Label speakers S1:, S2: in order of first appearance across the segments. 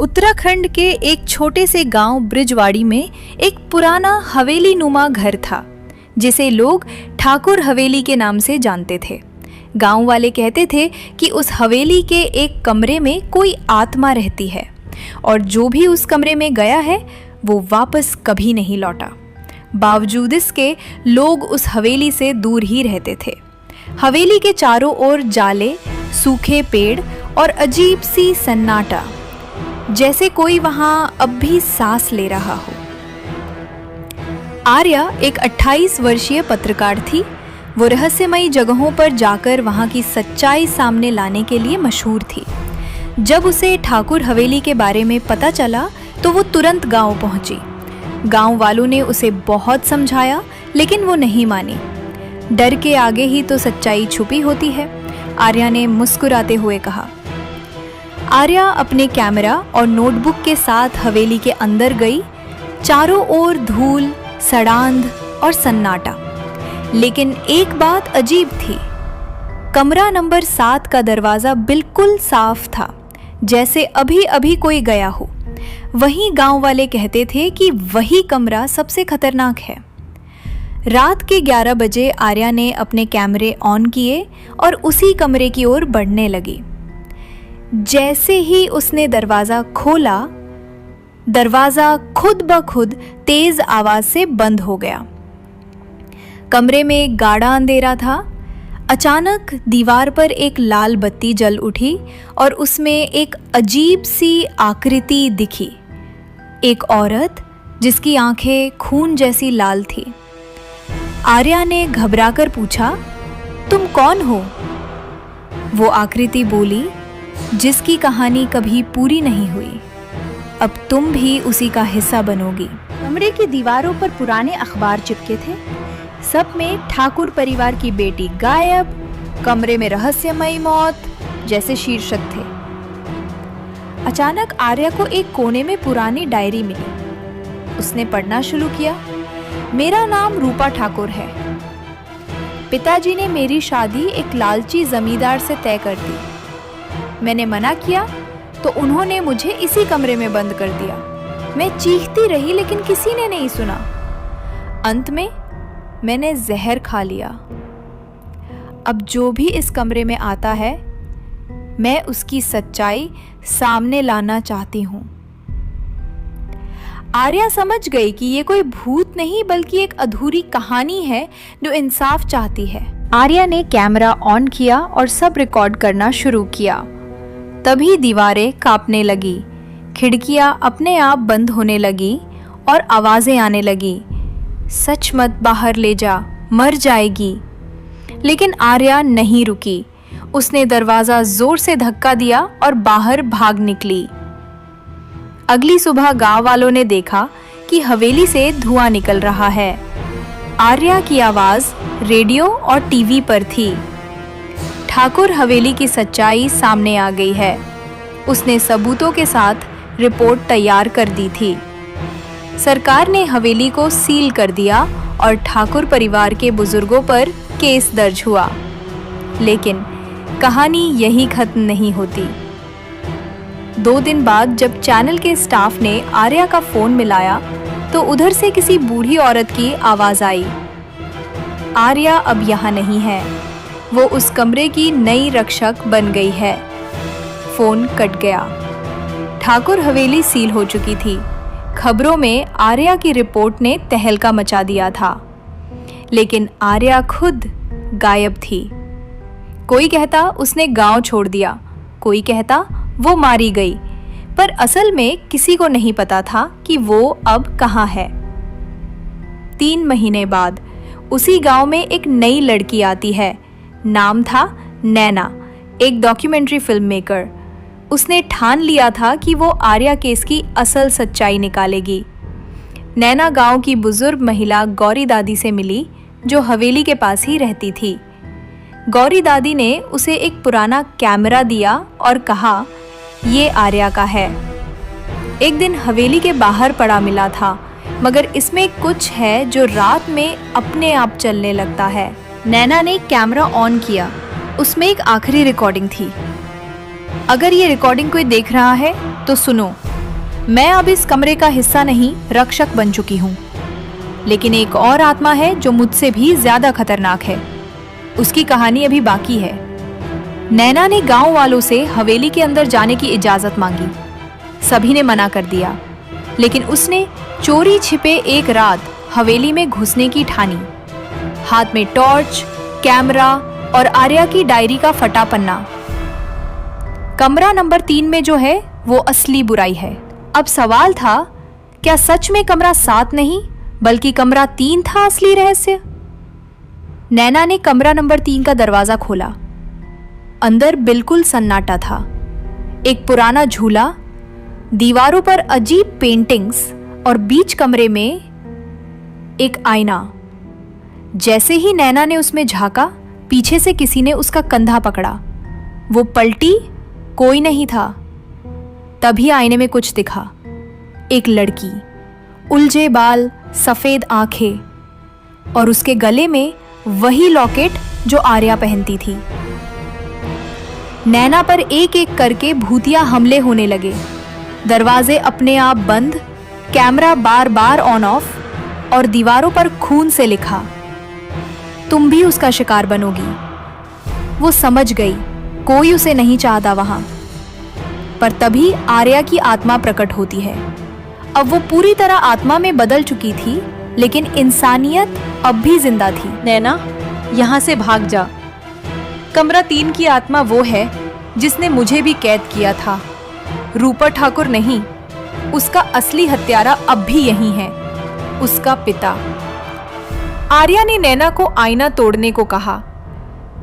S1: उत्तराखंड के एक छोटे से गांव ब्रिजवाड़ी में एक पुराना हवेली नुमा घर था जिसे लोग ठाकुर हवेली के नाम से जानते थे। गांव वाले कहते थे कि उस हवेली के एक कमरे में कोई आत्मा रहती है और जो भी उस कमरे में गया है वो वापस कभी नहीं लौटा। बावजूद इसके लोग उस हवेली से दूर ही रहते थे। हवेली के चारों ओर जाले, सूखे पेड़ और अजीब सी सन्नाटा, जैसे कोई वहां अब भी सांस ले रहा हो। आर्या एक 28 वर्षीय पत्रकार थी। वो रहस्यमयी जगहों पर जाकर वहां की सच्चाई सामने लाने के लिए मशहूर थी। जब उसे ठाकुर हवेली के बारे में पता चला तो वो तुरंत गांव पहुंची। गांव वालों ने उसे बहुत समझाया लेकिन वो नहीं मानी। डर के आगे ही तो सच्चाई छुपी होती है, आर्या ने मुस्कुराते हुए कहा। आर्या अपने कैमरा और नोटबुक के साथ हवेली के अंदर गई। चारों ओर धूल, सड़ांध और सन्नाटा, लेकिन एक बात अजीब थी। कमरा नंबर 7 का दरवाजा बिल्कुल साफ था, जैसे अभी अभी कोई गया हो। वहीं गांव वाले कहते थे कि वही कमरा सबसे खतरनाक है। रात के 11 बजे आर्या ने अपने कैमरे ऑन किए और उसी कमरे की ओर बढ़ने लगी। जैसे ही उसने दरवाजा खोला, दरवाजा खुद ब खुद तेज आवाज से बंद हो गया। कमरे में गाढ़ा अंधेरा था। अचानक दीवार पर एक लाल बत्ती जल उठी और उसमें एक अजीब सी आकृति दिखी। एक औरत जिसकी आंखें खून जैसी लाल थी। आर्या ने घबराकर पूछा, तुम कौन हो? वो आकृति बोली, जिसकी कहानी कभी पूरी नहीं हुई, अब तुम भी उसी का हिस्सा बनोगी।
S2: कमरे की दीवारों पर पुराने अखबार चिपके थे। सब में ठाकुर परिवार की बेटी गायब, कमरे में रहस्यमयी मौत जैसे शीर्षक थे। अचानक आर्या को एक कोने में पुरानी डायरी मिली। उसने पढ़ना शुरू किया। मेरा नाम रूपा ठाकुर है। पिताजी ने मेरी शादी एक लालची जमींदार से तय कर दी। मैंने मना किया तो उन्होंने मुझे इसी कमरे में बंद कर दिया। मैं चीखती रही लेकिन किसी ने नहीं सुना। अंत में मैंने जहर खा लिया। अब जो भी इस कमरे में आता है, मैं उसकी सच्चाई सामने लाना चाहती हूँ। आर्या समझ गई कि ये कोई भूत नहीं बल्कि एक अधूरी कहानी है जो इंसाफ चाहती है। आर्या ने कैमरा ऑन किया और सब रिकॉर्ड करना शुरू किया। तभी दीवारें कांपने लगी, खिड़कियां अपने आप बंद होने लगी और आवाजें आने लगी। सच मत बाहर ले जा, मर जाएगी। लेकिन आर्या नहीं रुकी। उसने दरवाजा जोर से धक्का दिया और बाहर भाग निकली। अगली सुबह गांव वालों ने देखा कि हवेली से धुआं निकल रहा है। आर्या की आवाज रेडियो और टीवी पर थी। ठाकुर हवेली की सच्चाई सामने आ गई है। उसने सबूतों के साथ रिपोर्ट तैयार कर दी थी। सरकार ने हवेली को सील कर दिया और ठाकुर परिवार के बुजुर्गों पर केस दर्ज हुआ। लेकिन कहानी यही खत्म नहीं होती। 2 दिन बाद जब चैनल के स्टाफ ने आर्या का फोन मिलाया तो उधर से किसी बूढ़ी औरत की आवाज आई। आर्या अब यहाँ नहीं है। वो उस कमरे की नई रक्षक बन गई है। फोन कट गया। ठाकुर हवेली सील हो चुकी थी। खबरों में आर्या की रिपोर्ट ने तहलका मचा दिया था, लेकिन आर्या खुद गायब थी। कोई कहता उसने गांव छोड़ दिया, कोई कहता वो मारी गई, पर असल में किसी को नहीं पता था कि वो अब कहाँ है। 3 महीने बाद उसी गांव में एक नई लड़की आती है। नाम था नैना, एक डॉक्यूमेंट्री फिल्म मेकर। उसने ठान लिया था कि वो आर्या केस की असल सच्चाई निकालेगी। नैना गांव की बुजुर्ग महिला गौरी दादी से मिली, जो हवेली के पास ही रहती थी। गौरी दादी ने उसे एक पुराना कैमरा दिया और कहा, ये आर्या का है। एक दिन हवेली के बाहर पड़ा मिला था, मगर इसमें कुछ है जो रात में अपने आप चलने लगता है। नैना ने कैमरा ऑन किया। उसमें एक आखिरी रिकॉर्डिंग थी। अगर ये रिकॉर्डिंग कोई देख रहा है तो सुनो, मैं अब इस कमरे का हिस्सा नहीं, रक्षक बन चुकी हूँ। लेकिन एक और आत्मा है जो मुझसे भी ज्यादा खतरनाक है। उसकी कहानी अभी बाकी है। नैना ने गांव वालों से हवेली के अंदर जाने की इजाजत मांगी। सभी ने मना कर दिया, लेकिन उसने चोरी छिपे एक रात हवेली में घुसने की ठानी। हाथ में टॉर्च, कैमरा और आर्या की डायरी का फटा पन्ना। कमरा नंबर 3 में जो है वो असली बुराई है। अब सवाल था, क्या सच में कमरा 7 नहीं बल्कि कमरा 3 था असली रहस्य? नैना ने कमरा नंबर 3 का दरवाजा खोला। अंदर बिल्कुल सन्नाटा था। एक पुराना झूला, दीवारों पर अजीब पेंटिंग्स और बीच कमरे में एक आईना। जैसे ही नैना ने उसमें झांका, पीछे से किसी ने उसका कंधा पकड़ा। वो पलटी, कोई नहीं था। तभी आईने में कुछ दिखा। एक लड़की, उलझे बाल, सफेद आंखें और उसके गले में वही लॉकेट जो आर्या पहनती थी। नैना पर एक एक करके भूतिया हमले होने लगे। दरवाजे अपने आप बंद, camera bar bar on off और दीवारों पर खून से लिखा, तुम भी उसका शिकार बनोगी। वो समझ गई कोई उसे नहीं चाहता वहां। पर तभी आर्या की आत्मा प्रकट होती है। अब वो पूरी तरह आत्मा में बदल चुकी थी, लेकिन इंसानियत अब भी जिंदा थी।
S3: नैना, यहाँ से भाग जा। कमरा 3 की आत्मा वो है जिसने मुझे भी कैद किया था। रूपा ठाकुर नहीं, उसका असली हत्यारा अब भी यही है, उसका पिता। आर्या ने नैना को आईना तोड़ने को कहा।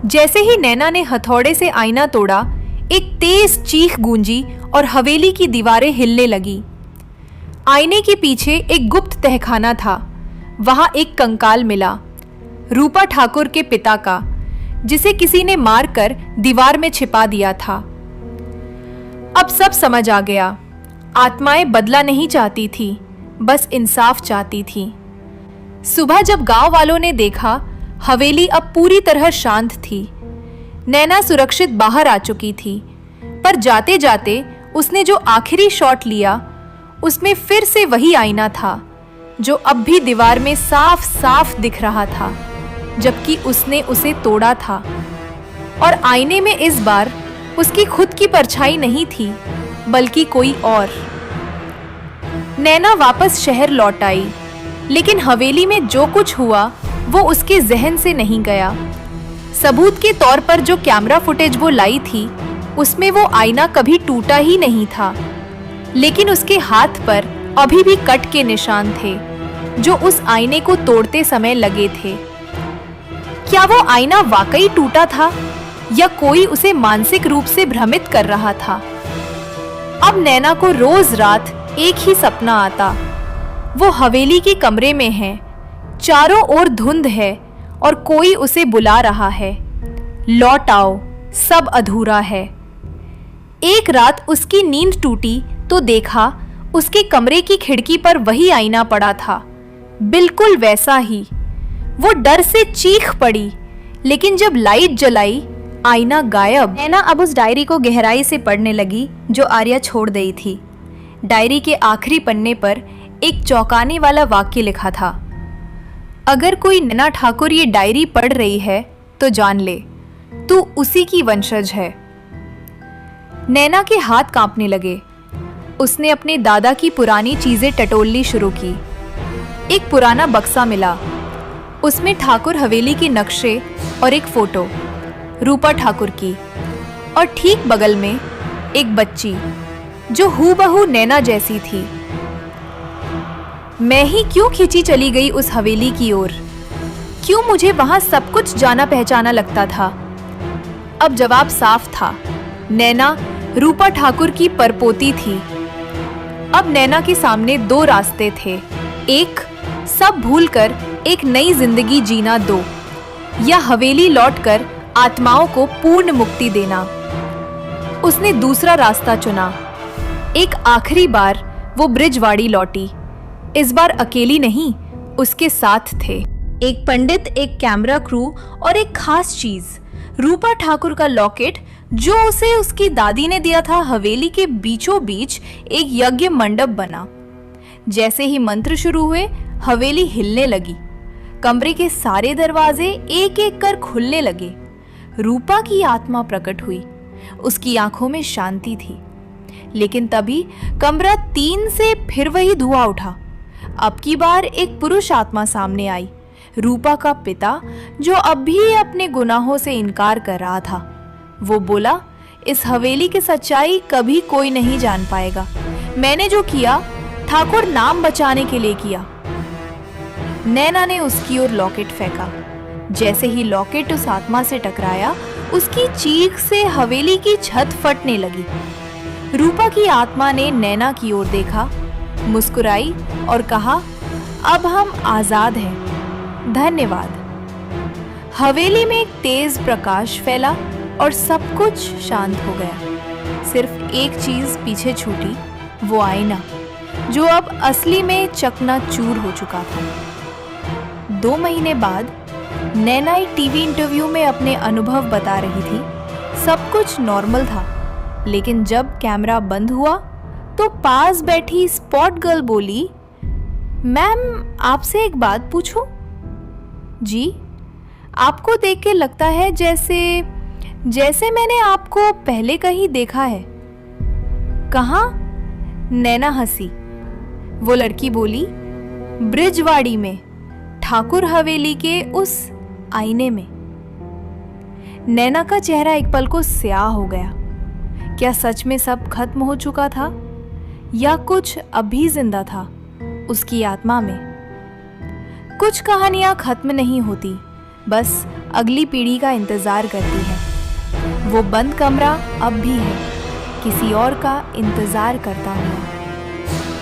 S3: जैसे ही नैना ने हथौड़े से आईना तोड़ा, एक तेज चीख गूंजी और हवेली की दीवारें हिलने लगी। आईने के पीछे एक गुप्त तहखाना था। वहां एक कंकाल मिला, रूपा ठाकुर के पिता का, जिसे किसी ने मारकर दीवार में छिपा दिया था। अब सब समझ आ गया। आत्माएं बदला नहीं चाहती थी, बस इंसाफ चाहती थी। सुबह जब गांव वालों ने देखा, हवेली अब पूरी तरह शांत थी। नैना सुरक्षित बाहर आ चुकी थी, पर जाते जाते उसने जो आखिरी शॉट लिया, उसमें फिर से वही आईना था जो अब भी दीवार में साफ साफ दिख रहा था, जबकि उसने उसे तोड़ा था। और आईने में इस बार उसकी खुद की परछाई नहीं थी, बल्कि कोई और। नैना वापस शहर लौट आई, लेकिन हवेली में जो कुछ हुआ वो उसके जहन से नहीं गया। सबूत के तौर पर जो कैमरा फुटेज वो लाई थी, उसमें वो आईना कभी टूटा ही नहीं था, लेकिन उसके हाथ पर अभी भी कट के निशान थे जो उस आईने को तोड़ते समय लगे थे। क्या वो आईना वाकई टूटा था या कोई उसे मानसिक रूप से भ्रमित कर रहा था? अब नैना को रोज रात एक ही सपना आता। वो हवेली के कमरे में है, चारों ओर धुंध है और कोई उसे बुला रहा है, लौट आओ, सब अधूरा है। एक रात उसकी नींद टूटी तो देखा उसके कमरे की खिड़की पर वही आईना पड़ा था, बिल्कुल वैसा ही। वो डर से चीख पड़ी, लेकिन जब लाइट जलाई, आईना गायब।
S2: नैना अब उस डायरी को गहराई से पढ़ने लगी जो आर्या छोड़ गई थी। डायरी के आखिरी पन्ने पर एक चौंकाने वाला वाक्य लिखा था, अगर कोई नैना ठाकुर ये डायरी पढ़ रही है तो जान ले, तू उसी की वंशज है। नैना के हाथ कांपने लगे। उसने अपने दादा की पुरानी चीजें टटोलनी शुरू की। एक पुराना बक्सा मिला, उसमें ठाकुर हवेली के नक्शे और एक फोटो रूपा ठाकुर की, और ठीक बगल में एक बच्ची जो हूबहू नैना जैसी थी। मैं ही क्यों खींची चली गई उस हवेली की ओर? क्यों मुझे वहां सब कुछ जाना पहचाना लगता था? अब जवाब साफ था, नैना रूपा ठाकुर की परपोती थी। अब नैना के सामने दो रास्ते थे, एक सब भूलकर एक नई जिंदगी जीना, दो या हवेली लौटकर आत्माओं को पूर्ण मुक्ति देना। उसने दूसरा रास्ता चुना। एक आखिरी बार वो ब्रिजवाड़ी लौटी, इस बार अकेली नहीं, उसके साथ थे एक पंडित, एक कैमरा क्रू और एक खास चीज, रूपा ठाकुर का लॉकेट
S3: जो उसे उसकी दादी ने दिया था, हवेली के बीचों बीच एक यज्ञ मंडप बना। जैसे ही मंत्र शुरू हुए, हवेली हिलने लगी। कमरे के सारे दरवाजे एक एक कर खुलने लगे। रूपा की आत्मा प्रकट हुई। उसकी आंखों में शांति थी। लेकिन तभी कमरा 3 से फिर वही धुआं उठा। अब की बार एक पुरुष आत्मा सामने आई, रूपा का पिता, जो अब भी अपने गुनाहों से इनकार कर रहा था। वो बोला, इस हवेली की सच्चाई कभी कोई नहीं जान पाएगा। मैंने जो किया, ठाकुर नाम बचाने के लिए किया। नैना ने उसकी ओर लॉकेट फेंका। जैसे ही लॉकेट उस आत्मा से टकराया, उसकी चीख से हवेली की छत फटने लगी। रूपा की आत्मा ने नैना की ओर देखा, मुस्कुराई और कहा, अब हम आजाद हैं, धन्यवाद। हवेली में एक तेज प्रकाश फैला और सब कुछ शांत हो गया। सिर्फ एक चीज पीछे छूटी, वो आईना, जो अब असली में चकनाचूर हो चुका था। 2 महीने बाद नैना एक टीवी इंटरव्यू में अपने अनुभव बता रही थी। सब कुछ नॉर्मल था, लेकिन जब कैमरा बंद हुआ तो पास बैठी स्पॉट गर्ल बोली, मैम आपसे एक बात पूछूं? जी, आपको देख के लगता है जैसे मैंने आपको पहले कहीं देखा है। कहाँ? नैना हंसी। वो लड़की बोली, ब्रिजवाड़ी में, ठाकुर हवेली के उस आईने में। नैना का चेहरा एक पल को स्याह हो गया। क्या सच में सब खत्म हो चुका था, या कुछ अभी जिंदा था उसकी आत्मा में? कुछ कहानियां खत्म नहीं होती, बस अगली पीढ़ी का इंतजार करती है। वो बंद कमरा अब भी है, किसी और का इंतजार करता हुआ।